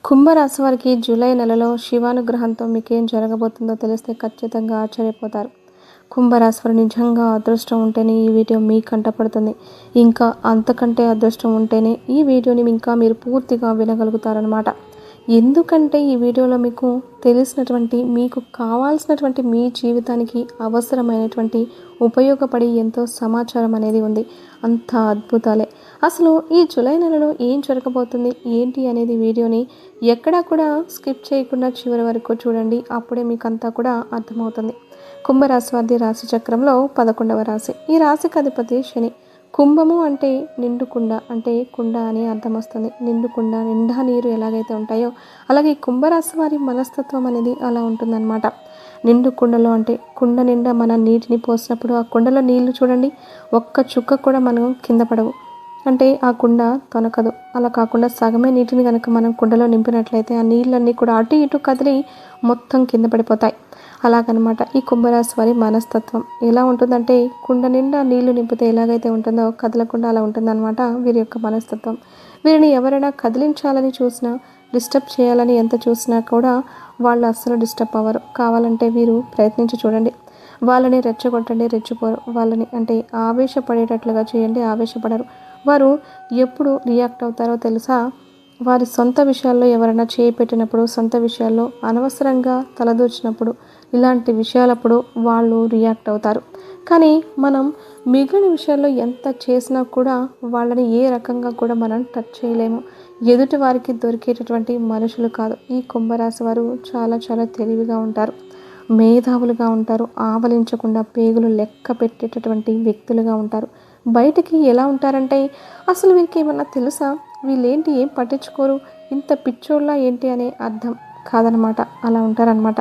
కుంభరాశి వారికి జూలై నెలలో శివానుగ్రహంతో మీకేం జరగబోతుందో తెలిస్తే ఖచ్చితంగా ఆశ్చర్యపోతారు. కుంభరాశి వారు నిజంగా అదృష్టం ఉంటేనే ఈ వీడియో మీ కంటపడుతుంది. ఇంకా అంతకంటే అదృష్టం ఉంటేనే ఈ వీడియోని ఇంకా మీరు పూర్తిగా వినగలుగుతారనమాట. ఎందుకంటే ఈ వీడియోలో మీకు తెలిసినటువంటి, మీకు కావాల్సినటువంటి, మీ జీవితానికి అవసరమైనటువంటి, ఉపయోగపడి ఎంతో సమాచారం అనేది ఉంది. అంత అద్భుతాలే. అసలు ఈ జూలై నెలలో ఏం జరగబోతుంది ఏంటి అనేది వీడియోని ఎక్కడా కూడా స్కిప్ చేయకుండా చివరి వరకు చూడండి. అప్పుడే మీకు అంతా కూడా అర్థమవుతుంది. కుంభరాశి వారి రాశి చక్రంలో 11వ రాశి. ఈ రాశికి అధిపతి శని. కుంభము అంటే నిండు కుండ, అంటే కుండ అని అర్థం వస్తుంది. నిండు కుండ, నిండా నీరు ఎలాగైతే ఉంటాయో అలాగే కుంభరాశి వారి మనస్తత్వం అనేది అలా ఉంటుందన్నమాట. నిండు కుండలో అంటే కుండ నిండా మన నీటిని పోసినప్పుడు ఆ కుండలో నీళ్లు చూడండి, ఒక్క చుక్క కూడా మనం కింద పడవు, అంటే ఆ కుండ తొనకదు. అలా కాకుండా సగమే నీటిని కనుక మనం కుండలో నింపినట్లయితే ఆ నీళ్ళన్నీ కూడా అటు ఇటు కదిలి మొత్తం కింద పడిపోతాయి. అలాగనమాట ఈ కుంభరాశి వారి మనస్తత్వం ఎలా ఉంటుందంటే, కుండ నిండా నీళ్లు నింపితే ఎలాగైతే ఉంటుందో కదలకుండా అలా ఉంటుందన్నమాట వీరి యొక్క మనస్తత్వం. వీరిని ఎవరైనా కదిలించాలని చూసినా, డిస్టర్బ్ చేయాలని ఎంత చూసినా కూడా వాళ్ళు అస్సలు డిస్టర్బ్ అవ్వరు. కావాలంటే వీరు ప్రయత్నించి చూడండి. వాళ్ళని రెచ్చగొట్టండి, రెచ్చిపోరు. వాళ్ళని అంటే ఆవేశపడేటట్లుగా చేయండి, ఆవేశపడరు. వారు ఎప్పుడు రియాక్ట్ అవుతారో తెలుసా? వారి సొంత విషయాల్లో ఎవరైనా చేయి పెట్టినప్పుడు, సొంత విషయాల్లో అనవసరంగా తలదూచినప్పుడు, ఇలాంటి విషయాలప్పుడు వాళ్ళు రియాక్ట్ అవుతారు. కానీ మనం మిగిలిన విషయాల్లో ఎంత చేసినా కూడా వాళ్ళని ఏ రకంగా కూడా మనం టచ్ చేయలేము. ఎదుటి వారికి దొరికేటటువంటి మనుషులు కాదు. ఈ కుంభరాశి వారు చాలా చాలా తెలివిగా ఉంటారు, మేధావులుగా ఉంటారు, ఆవలించకుండా పేగులు లెక్క పెట్టేటటువంటి వ్యక్తులుగా ఉంటారు. బయటికి ఎలా ఉంటారంటే అసలు వీరికి ఏమన్నా తెలుసా, వీళ్ళేంటి ఏం పట్టించుకోరు, ఇంత పిచ్చోళ్ళ ఏంటి అనే అర్థం కాదనమాట. అలా ఉంటారనమాట.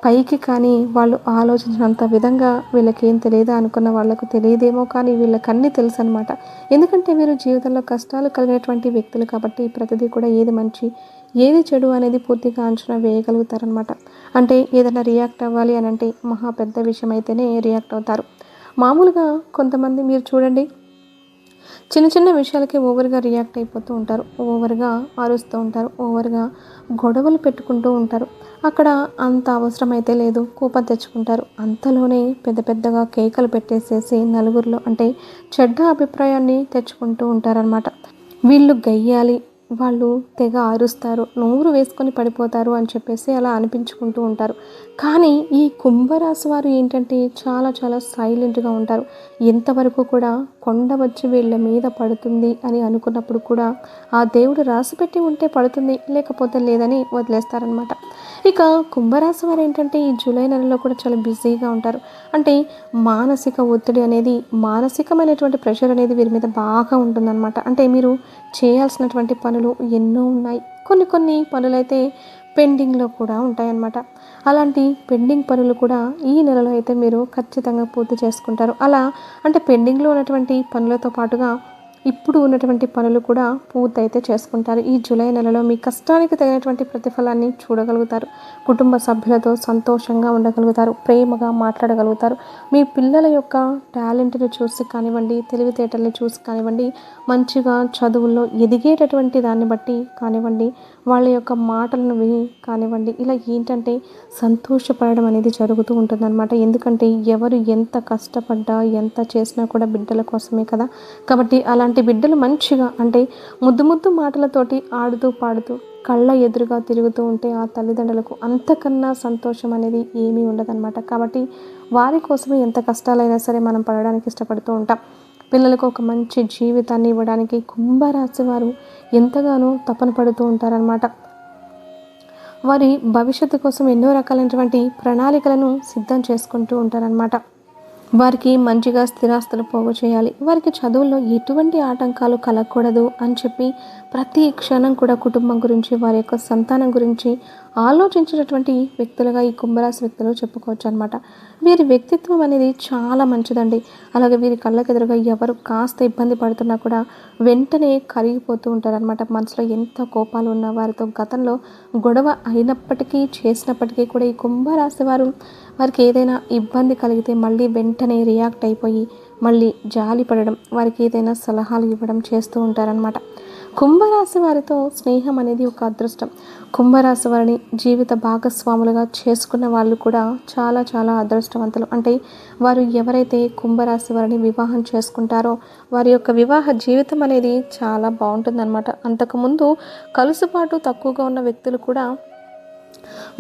పైకి కానీ వాళ్ళు ఆలోచించినంత విధంగా వీళ్ళకేం తెలియదా అనుకున్న వాళ్ళకు తెలియదేమో, కానీ వీళ్ళకన్నీ తెలుసు అనమాట. ఎందుకంటే వీరు జీవితంలో కష్టాలు కలిగినటువంటి వ్యక్తులు కాబట్టి ప్రతిదీ కూడా ఏది మంచి ఏది చెడు అనేది పూర్తిగా అంచనా వేయగలుగుతారనమాట. అంటే ఏదైనా రియాక్ట్ అవ్వాలి అని అంటే మహా పెద్ద విషయం అయితేనే రియాక్ట్ అవుతారు. మామూలుగా కొంతమంది మీరు చూడండి, చిన్న చిన్న విషయాలకి ఓవర్గా రియాక్ట్ అయిపోతూ ఉంటారు, ఓవర్గా అరుస్తూ ఉంటారు, ఓవర్గా గొడవలు పెట్టుకుంటూ ఉంటారు. అక్కడ అంత అవసరమైతే లేదు, కోపం తెచ్చుకుంటారు. అంతలోనే పెద్ద పెద్దగా కేకలు పెట్టేసేసి నలుగురిలో అంటే చెడ్డ అభిప్రాయాన్ని తెచ్చుకుంటూ ఉంటారనమాట. వీళ్ళు గయ్యాలి, వాళ్ళు తెగ అరుస్తారు, నోరు వేసుకొని పడిపోతారు అని చెప్పేసి అలా అనిపించుకుంటూ ఉంటారు. కానీ ఈ కుంభరాశి వారు ఏంటంటే చాలా చాలా సైలెంట్గా ఉంటారు. ఎంతవరకు కూడా కొండ వచ్చి వీళ్ళ మీద పడుతుంది అని అనుకున్నప్పుడు కూడా ఆ దేవుడు రాసిపెట్టి ఉంటే పడుతుంది, లేకపోతే లేదని వదిలేస్తారనమాట. ఇక కుంభరాశి వారు ఏంటంటే ఈ జూలై నెలలో కూడా చాలా బిజీగా ఉంటారు. అంటే మానసిక ఒత్తిడి అనేది, మానసికమైనటువంటి ప్రెషర్ అనేది వీరి మీద బాగా ఉంటుందన్నమాట. అంటే మీరు చేయాల్సినటువంటి పనులు ఎన్నో ఉన్నాయి, కొన్ని కొన్ని పనులైతే పెండింగ్లో కూడా ఉంటాయన్నమాట. అలాంటి పెండింగ్ పనులు కూడా ఈ నెలలో అయితే మీరు ఖచ్చితంగా పూర్తి చేసుకుంటారు. అలా అంటే పెండింగ్లో ఉన్నటువంటి పనులతో పాటుగా ఇప్పుడు ఉన్నటువంటి పనులు కూడా పూర్తయితే చేసుకుంటారు. ఈ జూలై నెలలో మీ కష్టానికి తగినటువంటి ప్రతిఫలాన్ని చూడగలుగుతారు. కుటుంబ సభ్యులతో సంతోషంగా ఉండగలుగుతారు, ప్రేమగా మాట్లాడగలుగుతారు. మీ పిల్లల యొక్క టాలెంట్ని చూసి కానివ్వండి, తెలివితేటల్ని చూసి కానివ్వండి, మంచిగా చదువుల్లో ఎదిగేటటువంటి దాన్ని బట్టి కానివ్వండి, వాళ్ళ యొక్క మాటలను విని కానివ్వండి, ఇలా ఏంటంటే సంతోషపడడం అనేది జరుగుతూ ఉంటుందన్నమాట. ఎందుకంటే ఎవరు ఎంత కష్టపడ్డా ఎంత చేసినా కూడా బిడ్డల కోసమే కదా. కాబట్టి అలాంటి బిడ్డలు మంచిగా అంటే ముద్దు ముద్దు మాటలతోటి ఆడుతూ పాడుతూ కళ్ళ ఎదురుగా తిరుగుతూ ఉంటే ఆ తల్లిదండ్రులకు అంతకన్నా సంతోషం అనేది ఏమీ ఉండదన్నమాట. కాబట్టి వారి కోసమే ఎంత కష్టాలైనా సరే మనం పడడానికి ఇష్టపడుతూ ఉంటాం. పిల్లలకు ఒక మంచి జీవితాన్ని ఇవ్వడానికి కుంభరాశి వారు ఎంతగానో తపన పడుతూ ఉంటారనమాట. వారి భవిష్యత్తు కోసం ఎన్నో రకాలైనటువంటి ప్రణాళికలను సిద్ధం చేసుకుంటూ ఉంటారనమాట. వారికి మంచిగా స్థిరాస్తులు పోగు చేయాలి, వారికి చదువుల్లో ఎటువంటి ఆటంకాలు కలగకూడదు అని చెప్పి ప్రతి క్షణం కూడా కుటుంబం గురించి, వారి యొక్క సంతానం గురించి ఆలోచించేటటువంటి వ్యక్తులుగా ఈ కుంభరాశి వ్యక్తులు చెప్పుకోవచ్చు అనమాట. వీరి వ్యక్తిత్వం అనేది చాలా మంచిదండి. అలాగే వీరి కళ్ళకెదురుగా ఎవరు కాస్త ఇబ్బంది పడుతున్నా కూడా వెంటనే కరిగిపోతూ ఉంటారనమాట. మనసులో ఎంత కోపాలు ఉన్నా వారితో గతంలో గొడవ అయినప్పటికీ చేసినప్పటికీ కూడా ఈ కుంభరాశి వారు వారికి ఏదైనా ఇబ్బంది కలిగితే మళ్ళీ వెంటనే రియాక్ట్ అయిపోయి మళ్ళీ జాలి పడడం, వారికి ఏదైనా సలహాలు ఇవ్వడం చేస్తూ ఉంటారనమాట. కుంభరాశి వారితో స్నేహం అనేది ఒక అదృష్టం. కుంభరాశి వారిని జీవిత భాగస్వాములుగా చేసుకున్న వాళ్ళు కూడా చాలా చాలా అదృష్టవంతులు. అంటే వారు ఎవరైతే కుంభరాశి వారిని వివాహం చేసుకుంటారో వారి యొక్క వివాహ జీవితం అనేది చాలా బాగుంటుందన్నమాట. అంతకుముందు కలుసుబాటు తక్కువగా ఉన్న వ్యక్తులు కూడా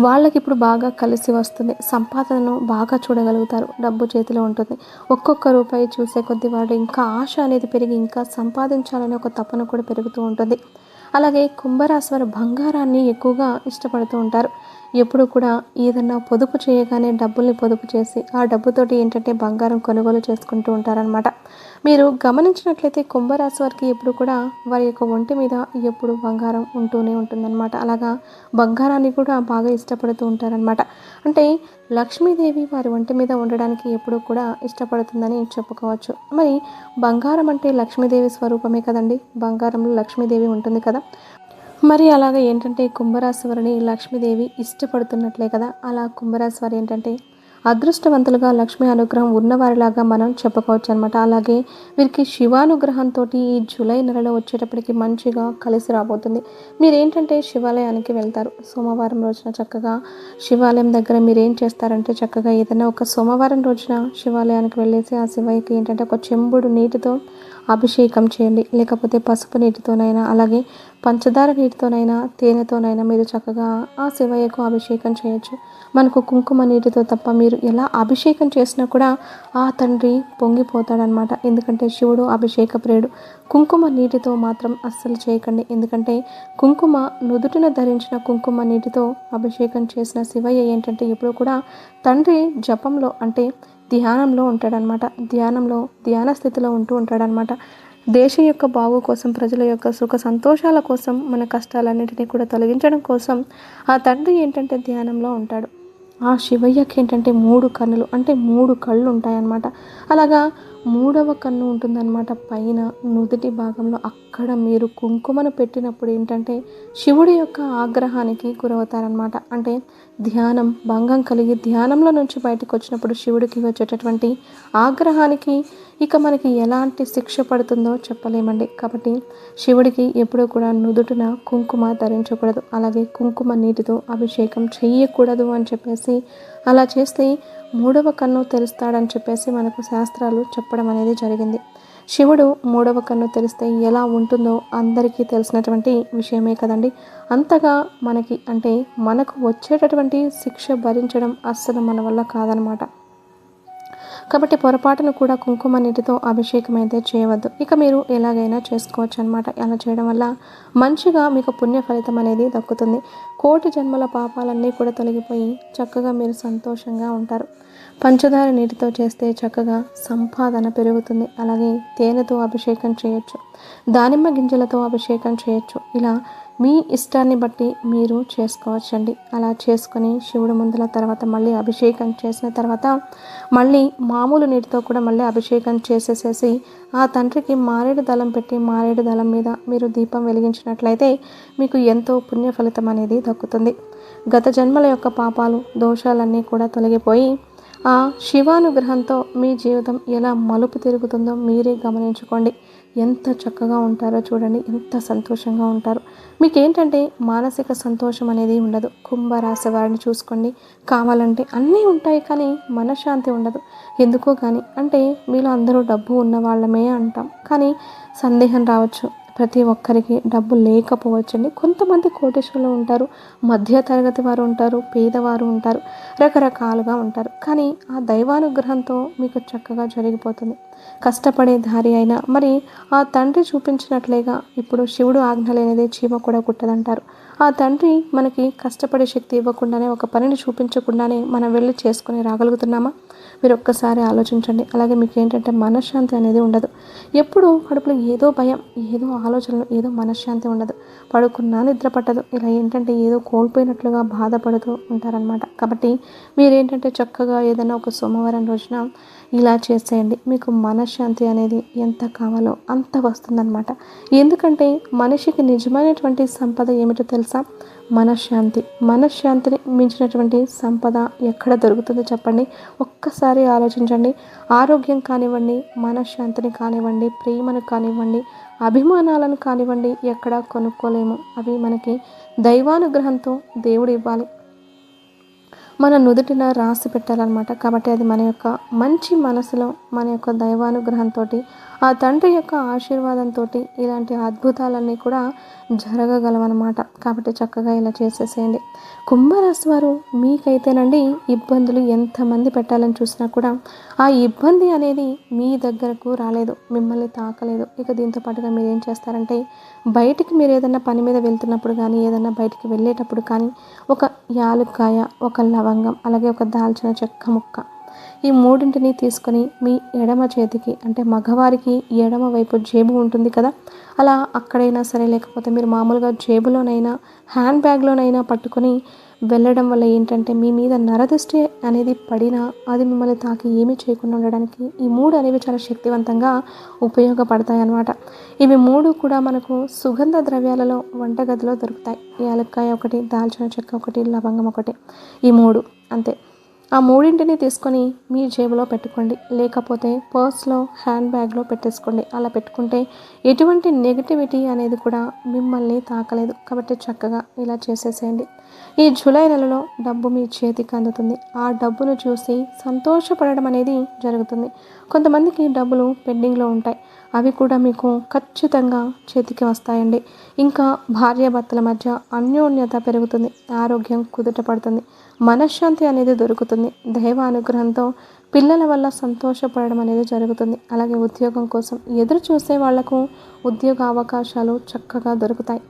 వాళ్ళకి ఇప్పుడు బాగా కలిసి వస్తుంది. సంపాదనను బాగా చూడగలుగుతారు. డబ్బు చేతిలో ఉంటుంది. ఒక్కొక్క రూపాయి చూసే కొద్దీ వాడు ఇంకా ఆశ అనేది పెరిగి ఇంకా సంపాదించాలనే ఒక తపన కూడా పెరుగుతూ ఉంటుంది. అలాగే కుంభరాశి వారు బంగారాన్ని ఎక్కువగా ఇష్టపడుతూ ఉంటారు. ఎప్పుడు కూడా ఏదన్నా పొదుపు చేయగానే డబ్బుల్ని పొదుపు చేసి ఆ డబ్బుతోటి ఏంటంటే బంగారం కొనుగోలు చేసుకుంటూ ఉంటారనమాట. మీరు గమనించినట్లయితే కుంభరాశి వారికి ఎప్పుడు కూడా వారి యొక్క ఒంటి మీద ఎప్పుడు బంగారం ఉంటూనే ఉంటుందన్నమాట. అలాగా బంగారాన్ని కూడా బాగా ఇష్టపడుతూ ఉంటారనమాట. అంటే లక్ష్మీదేవి వారి ఒంటి మీద ఉండడానికి ఎప్పుడూ కూడా ఇష్టపడుతుందని చెప్పుకోవచ్చు. మరి బంగారం అంటే లక్ష్మీదేవి స్వరూపమే కదండి. బంగారంలో లక్ష్మీదేవి ఉంటుంది కదా. మరి అలాగా ఏంటంటే కుంభరాశి వారిని లక్ష్మీదేవి ఇష్టపడుతున్నట్లే కదా. అలా కుంభరాశి వారు ఏంటంటే అదృష్టవంతులుగా లక్ష్మీ అనుగ్రహం ఉన్నవారిలాగా మనం చెప్పుకోవచ్చు అనమాట. అలాగే వీరికి శివానుగ్రహంతో ఈ జూలై నెలలో వచ్చేటప్పటికి మంచిగా కలిసి రాబోతుంది. మీరేంటంటే శివాలయానికి వెళ్తారు. సోమవారం రోజున చక్కగా శివాలయం దగ్గర మీరు ఏం చేస్తారంటే చక్కగా ఏదైనా ఒక సోమవారం రోజున శివాలయానికి వెళ్ళేసి ఆ శివయ్యకి ఏంటంటే ఒక చెంబుడు నీటితో అభిషేకం చేయండి. లేకపోతే పసుపు నీటితోనైనా అలాగే పంచదార నీటితోనైనా తేనెతోనైనా మీరు చక్కగా ఆ శివయ్యకు అభిషేకం చేయొచ్చు. మనకు కుంకుమ నీటితో తప్ప మీరు ఎలా అభిషేకం చేసినా కూడా ఆ తండ్రి పొంగిపోతాడనమాట. ఎందుకంటే శివుడు అభిషేక ప్రియుడు. కుంకుమ నీటితో మాత్రం అస్సలు చేయకండి. ఎందుకంటే కుంకుమ నుదుటిన ధరించిన కుంకుమ నీటితో అభిషేకం చేసిన శివయ్య ఏంటంటే ఎప్పుడు కూడా తండ్రి జపంలో అంటే ధ్యానంలో ఉంటాడనమాట. ధ్యాన స్థితిలో ఉంటూ ఉంటాడనమాట. దేశం యొక్క బాగు కోసం, ప్రజల యొక్క సుఖ సంతోషాల కోసం, మన కష్టాలన్నింటినీ కూడా తొలగించడం కోసం ఆ తండ్రి ఏంటంటే ధ్యానంలో ఉంటాడు. ఆ శివయ్యకి ఏంటంటే 3 కన్నులు అంటే 3 కళ్ళు ఉంటాయన్నమాట. అలాగా 3వ కన్ను ఉంటుందన్నమాట పైన నుదుటి భాగంలో. అక్కడ మీరు కుంకుమను పెట్టినప్పుడు ఏంటంటే శివుడి యొక్క ఆగ్రహానికి గురవుతారనమాట. అంటే ధ్యానం భంగం కలిగి ధ్యానంలో నుంచి బయటకు వచ్చినప్పుడు శివుడికి వచ్చేటటువంటి ఆగ్రహానికి ఇక మనకి ఎలాంటి శిక్ష పడుతుందో చెప్పలేమండి. కాబట్టి శివుడికి ఎప్పుడూ కూడా నుదుటిన కుంకుమ ధరించకూడదు. అలాగే కుంకుమ నీటితో అభిషేకం చేయకూడదు అని చెప్పేసి అలా చేస్తే 3వ కన్ను తెరుస్తాడని చెప్పేసి మనకు శాస్త్రాలు చెప్పడం అనేది జరిగింది. శివుడు 3వ కన్ను తెరిస్తే ఎలా ఉంటుందో అందరికీ తెలిసినటువంటి విషయమే కదండి. అంతగా మనకి అంటే మనకు వచ్చేటటువంటి శిక్ష భరించడం అస్సలు మన వల్ల కాదనమాట. కాబట్టి పొరపాటును కూడా కుంకుమ నీటితో అభిషేకం అయితే చేయవద్దు. ఇక మీరు ఎలాగైనా చేసుకోవచ్చు అనమాట. అలా చేయడం వల్ల మంచిగా మీకు పుణ్య ఫలితం అనేది దక్కుతుంది. కోటి జన్మల పాపాలన్నీ కూడా తొలగిపోయి చక్కగా మీరు సంతోషంగా ఉంటారు. పంచదార నీటితో చేస్తే చక్కగా సంపాదన పెరుగుతుంది. అలాగే తేనెతో అభిషేకం చేయొచ్చు. దానిమ్మ గింజలతో అభిషేకం చేయొచ్చు. ఇలా మీ ఇష్టాన్ని బట్టి మీరు చేసుకోవచ్చండి. అలా చేసుకొని శివుడు ముందుల తర్వాత మళ్ళీ అభిషేకం చేసిన తర్వాత మళ్ళీ మామూలు నీటితో కూడా మళ్ళీ అభిషేకం చేసేసేసి ఆ తండ్రికి మారేడు దళం పెట్టి మారేడు దళం మీద మీరు దీపం వెలిగించినట్లయితే మీకు ఎంతో పుణ్య ఫలితం అనేది దక్కుతుంది. గత జన్మల యొక్క పాపాలు దోషాలన్నీ కూడా తొలగిపోయి ఆ శివానుగ్రహంతో మీ జీవితం ఎలా మలుపు తిరుగుతుందో మీరే గమనించుకోండి. ఎంత చక్కగా ఉంటారో చూడండి. ఎంత సంతోషంగా ఉంటారు. మీకేంటంటే మానసిక సంతోషం అనేది ఉండదు. కుంభరాశి వారిని చూసుకోండి. కావాలంటే అన్నీ ఉంటాయి కానీ మనశ్శాంతి ఉండదు. ఎందుకో కానీ అంటే మీలో అందరూ డబ్బు ఉన్న వాళ్ళమే అంటాం. కానీ సందేహం రావచ్చు. ప్రతి ఒక్కరికి డబ్బు లేకపోవచ్చండి. కొంతమంది కోటీశ్వరులు ఉంటారు, మధ్య తరగతి వారు ఉంటారు, పేదవారు ఉంటారు, రకరకాలుగా ఉంటారు. కానీ ఆ దైవానుగ్రహంతో మీకు చక్కగా జరిగిపోతుంది. కష్టపడే దారి అయినా మరి ఆ తండ్రి చూపించినట్లేగా ఇప్పుడు శివుడు ఆజ్ఞ లేనిదే చీమ కూడా కుట్టదంటారు. ఆ తండ్రి మనకి కష్టపడే శక్తి ఇవ్వకుండానే ఒక పనిని చూపించకుండానే మనం వెళ్ళి చేసుకుని రాగలుగుతున్నామా? మీరు ఒక్కసారి ఆలోచించండి. అలాగే మీకు ఏంటంటే మనశ్శాంతి అనేది ఉండదు. ఎప్పుడు కడుపులో ఏదో భయం, ఏదో ఆలోచనలు, ఏదో మనశ్శాంతి ఉండదు. పడుకున్నా నిద్ర పట్టదు. ఇలా ఏంటంటే ఏదో కోల్పోయినట్లుగా బాధపడుతూ ఉంటారనమాట. కాబట్టి మీరేంటంటే చక్కగా ఏదైనా ఒక సోమవారం రోజున ఇలా చేసేయండి. మీకు మనశ్శాంతి అనేది ఎంత కావాలో అంత వస్తుందన్నమాట. ఎందుకంటే మనిషికి నిజమైనటువంటి సంపద ఏమిటో తెలుసా? మనశ్శాంతి. మనశ్శాంతిని మించినటువంటి సంపద ఎక్కడ దొరుకుతుందో చెప్పండి. ఒక్కసారి ఆలోచించండి. ఆరోగ్యం కానివ్వండి, మనశ్శాంతిని కానివ్వండి, ప్రేమను కానివ్వండి, అభిమానాలను కానివ్వండి ఎక్కడా కొనుక్కోలేము. అవి మనకి దైవానుగ్రహంతో దేవుడు ఇవ్వాలి, మన నుదుటిన రాసి పెట్టాలన్నమాట. కాబట్టి అది మన యొక్క మంచి మనసులో మన యొక్క దైవానుగ్రహంతో, ఆ తండ్రి యొక్క ఆశీర్వాదంతో ఇలాంటి అద్భుతాలన్నీ కూడా జరగగలవన్నమాట. కాబట్టి చక్కగా ఇలా చేసేసేయండి. కుంభరాశి వారు మీకైతేనండి ఇబ్బందులు ఎంతమంది పెట్టాలని చూసినా కూడా ఆ ఇబ్బంది అనేది మీ దగ్గరకు రాలేదు, మిమ్మల్ని తాకలేదు. ఇక దీంతో పాటుగా మీరు ఏం చేస్తారంటే, బయటికి మీరు ఏదైనా పని మీద వెళ్తున్నప్పుడు కానీ, ఏదైనా బయటికి వెళ్ళేటప్పుడు కానీ ఒక యాలుక్కాయ, ఒక లవంగం, అలాగే ఒక దాల్చిన చెక్క ముక్క, ఈ మూడింటిని తీసుకొని మీ ఎడమ చేతికి, అంటే మగవారికి ఎడమ వైపు జేబు ఉంటుంది కదా, అలా అక్కడైనా సరే, లేకపోతే మీరు మామూలుగా జేబులోనైనా హ్యాండ్ బ్యాగ్లోనైనా పట్టుకొని వెళ్ళడం వల్ల ఏంటంటే మీ మీద నరదృష్టి అనేది పడినా అది మిమ్మల్ని తాకి ఏమీ చేయకుండా ఉండడానికి ఈ మూడు అనేవి చాలా శక్తివంతంగా ఉపయోగపడతాయి అన్నమాట. ఇవి మూడు కూడా మనకు సుగంధ ద్రవ్యాలలో వంటగదిలో దొరుకుతాయి. యాలక్కాయ ఒకటి, దాల్చిన చెక్క ఒకటి, లవంగం ఒకటి, ఈ మూడు అంతే. ఆ మూడింటిని తీసుకొని మీ జేబులో పెట్టుకోండి, లేకపోతే పర్స్లో హ్యాండ్ బ్యాగ్లో పెట్టేసుకోండి. అలా పెట్టుకుంటే ఎటువంటి నెగిటివిటీ అనేది కూడా మిమ్మల్ని తాకలేదు. కాబట్టి చక్కగా ఇలా చేసేసేయండి. ఈ జూలై నెలలో డబ్బు మీ చేతికి అందుతుంది. ఆ డబ్బును చూసి సంతోషపడడం అనేది జరుగుతుంది. కొంతమందికి డబ్బులు పెండింగ్లో ఉంటాయి, అవి కూడా మీకు ఖచ్చితంగా చేతికి వస్తాయండి. ఇంకా భార్యాభర్తల మధ్య అన్యోన్యత పెరుగుతుంది, ఆరోగ్యం కుదుట పడుతుంది, మనశ్శాంతి అనేది దొరుకుతుంది. దైవ అనుగ్రహంతో పిల్లల వల్ల సంతోషపడడం అనేది జరుగుతుంది. అలాగే ఉద్యోగం కోసం ఎదురు చూసే వాళ్లకు ఉద్యోగ అవకాశాలు చక్కగా దొరుకుతాయి,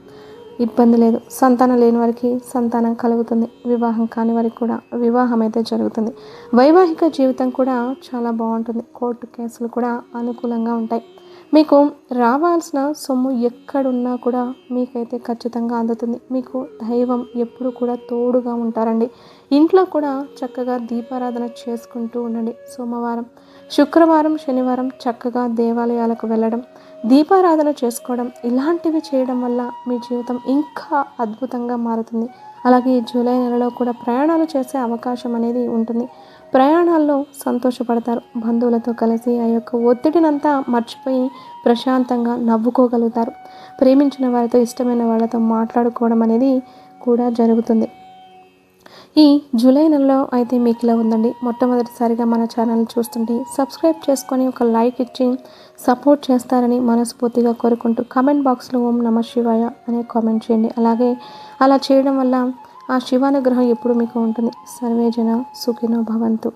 ఇబ్బంది లేదు. సంతానం లేని వారికి సంతానం కలుగుతుంది, వివాహం కాని వారికి కూడా వివాహం అయితే జరుగుతుంది. వైవాహిక జీవితం కూడా చాలా బాగుంటుంది. కోర్టు కేసులు కూడా అనుకూలంగా ఉంటాయి. మీకు రావాల్సిన సొమ్ము ఎక్కడున్నా కూడా మీకైతే ఖచ్చితంగా అందుతుంది. మీకు దైవం ఎప్పుడు కూడా తోడుగా ఉంటారండి. ఇంట్లో కూడా చక్కగా దీపారాధన చేసుకుంటూ ఉండండి. సోమవారం, శుక్రవారం, శనివారం చక్కగా దేవాలయాలకు వెళ్ళడం, దీపారాధన చేసుకోవడం, ఇలాంటివి చేయడం వల్ల మీ జీవితం ఇంకా అద్భుతంగా మారుతుంది. అలాగే ఈ జూలై నెలలో కూడా ప్రయాణాలు చేసే అవకాశం అనేది ఉంటుంది. ప్రయాణాల్లో సంతోషపడతారు. బంధువులతో కలిసి ఆ యొక్క ఒత్తిడినంతా మర్చిపోయి ప్రశాంతంగా నవ్వుకోగలుగుతారు. ప్రేమించిన వారితో, ఇష్టమైన వాళ్ళతో మాట్లాడుకోవడం అనేది కూడా జరుగుతుంది. ఈ జూలై నెలలో అయితే మీకు ఇలా ఉందండి. మొట్టమొదటిసారిగా మన ఛానల్ చూస్తుంటే సబ్స్క్రైబ్ చేసుకొని ఒక లైక్ ఇచ్చి సపోర్ట్ చేస్తారని మనస్ఫూర్తిగా కోరుకుంటూ కామెంట్ బాక్స్లో ఓం నమః శివాయ అనే కామెంట్ చేయండి. అలాగే అలా చేయడం వల్ల ఆ శివానుగ్రహం ఎప్పుడు మీకు ఉంటుంది. సర్వేజన సుఖినో భవంతు.